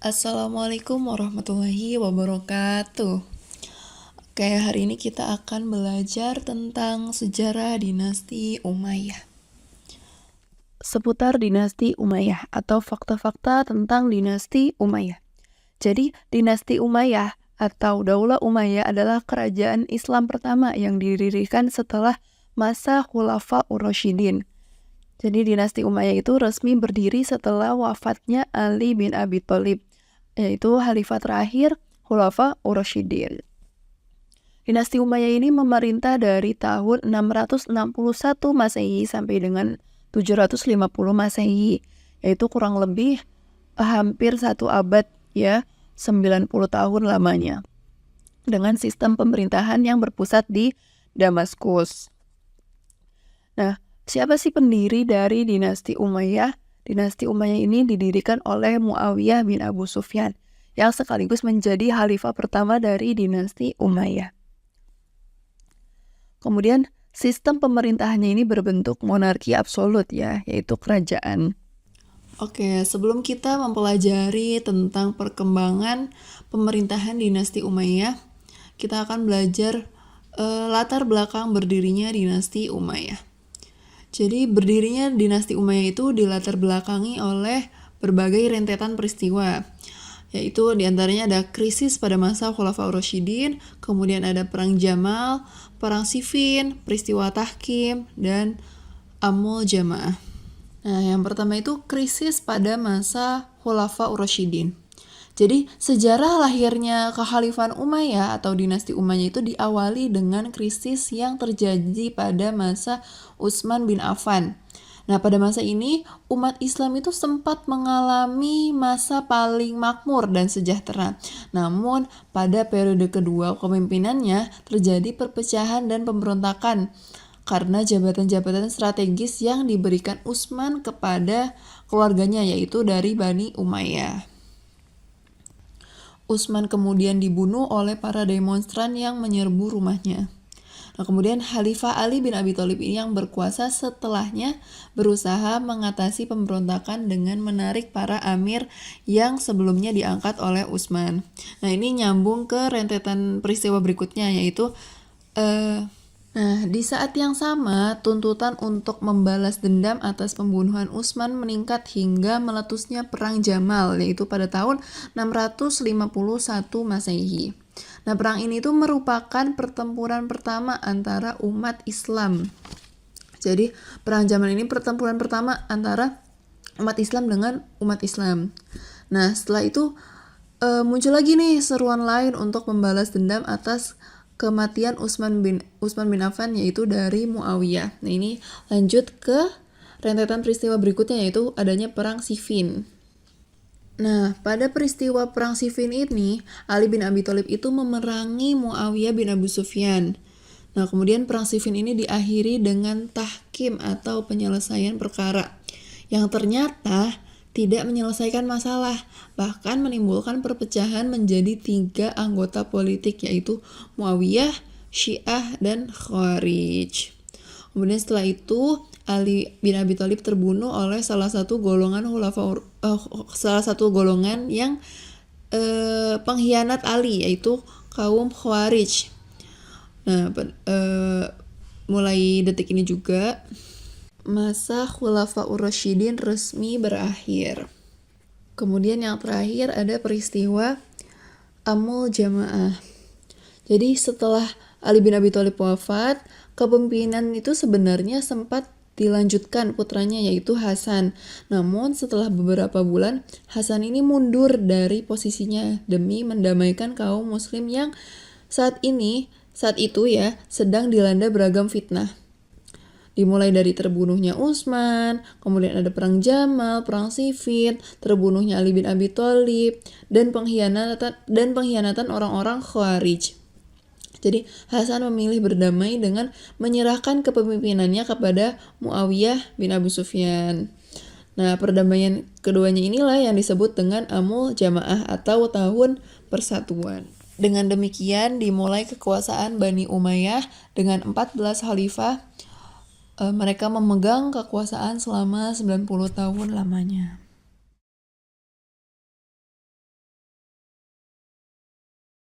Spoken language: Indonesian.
Assalamualaikum warahmatullahi wabarakatuh. Oke, hari ini kita akan belajar tentang sejarah dinasti Umayyah. Seputar dinasti Umayyah atau fakta-fakta tentang dinasti Umayyah. Jadi, dinasti Umayyah atau Daulah Umayyah adalah kerajaan Islam pertama yang didirikan setelah masa Khulafaur Rasyidin. Jadi dinasti Umayyah itu resmi berdiri setelah wafatnya Ali bin Abi Thalib, yaitu khalifah terakhir Khulafaur Rasyidin. Dinasti Umayyah ini memerintah dari tahun 661 Masehi sampai dengan 750 Masehi, yaitu kurang lebih hampir 1 abad ya, 90 tahun lamanya. Dengan sistem pemerintahan yang berpusat di Damaskus. Nah, siapa sih pendiri dari dinasti Umayyah? Dinasti Umayyah ini didirikan oleh Muawiyah bin Abu Sufyan, yang sekaligus menjadi khalifah pertama dari dinasti Umayyah. Kemudian, sistem pemerintahannya ini berbentuk monarki absolut ya, yaitu kerajaan. Oke, sebelum kita mempelajari tentang perkembangan pemerintahan dinasti Umayyah, kita akan belajar latar belakang berdirinya dinasti Umayyah. Jadi berdirinya dinasti Umayyah itu dilatar belakangi oleh berbagai rentetan peristiwa, yaitu diantaranya ada krisis pada masa Khulafaur Rasyidin, kemudian ada perang Jamal, perang Siffin, peristiwa Tahkim, dan Amul Jamaah. Nah, yang pertama itu krisis pada masa Khulafaur Rasyidin. Jadi, sejarah lahirnya kekhalifahan Umayyah atau dinasti Umayyah itu diawali dengan krisis yang terjadi pada masa Utsman bin Affan. Nah, pada masa ini, umat Islam itu sempat mengalami masa paling makmur dan sejahtera. Namun, pada periode kedua kepemimpinannya terjadi perpecahan dan pemberontakan karena jabatan-jabatan strategis yang diberikan Utsman kepada keluarganya, yaitu dari Bani Umayyah. Utsman kemudian dibunuh oleh para demonstran yang menyerbu rumahnya. Nah, kemudian Khalifah Ali bin Abi Thalib ini yang berkuasa setelahnya berusaha mengatasi pemberontakan dengan menarik para amir yang sebelumnya diangkat oleh Utsman. Nah, ini nyambung ke rentetan peristiwa berikutnya, yaitu di saat yang sama, tuntutan untuk membalas dendam atas pembunuhan Utsman meningkat hingga meletusnya Perang Jamal, yaitu pada tahun 651 Masehi. Nah, perang ini tuh merupakan pertempuran pertama antara umat Islam. Jadi, Perang Jamal ini pertempuran pertama antara umat Islam dengan umat Islam. Nah, setelah itu muncul lagi nih seruan lain untuk membalas dendam atas kematian Utsman bin Affan, yaitu dari Muawiyah. Nah, ini lanjut ke rentetan peristiwa berikutnya, yaitu adanya perang Siffin. Nah, pada peristiwa perang Siffin ini, Ali bin Abi Thalib itu memerangi Muawiyah bin Abu Sufyan. Nah, kemudian perang Siffin ini diakhiri dengan tahkim atau penyelesaian perkara, yang ternyata tidak menyelesaikan masalah, bahkan menimbulkan perpecahan menjadi 3 anggota politik, yaitu Muawiyah, Syiah, dan Khawarij. Kemudian setelah itu Ali bin Abi Thalib terbunuh oleh salah satu golongan yang pengkhianat Ali, yaitu kaum Khawarij. Nah, mulai detik ini juga masa Khulafaur Rasyidin resmi berakhir. Kemudian yang terakhir ada peristiwa Amul Jamaah. Jadi setelah Ali bin Abi Thalib wafat, kepemimpinan itu sebenarnya sempat dilanjutkan putranya, yaitu Hasan. Namun setelah beberapa bulan, Hasan ini mundur dari posisinya demi mendamaikan kaum muslim yang saat itu ya sedang dilanda beragam fitnah. Dimulai dari terbunuhnya Utsman, kemudian ada perang Jamal, perang Siffin, terbunuhnya Ali bin Abi Thalib, dan pengkhianatan orang-orang Khawarij. Jadi Hasan memilih berdamai dengan menyerahkan kepemimpinannya kepada Muawiyah bin Abu Sufyan. Nah, perdamaian keduanya inilah yang disebut dengan Amul Jamaah atau Tahun Persatuan. Dengan demikian dimulai kekuasaan Bani Umayyah dengan 14 khalifah. Mereka memegang kekuasaan selama 90 tahun lamanya.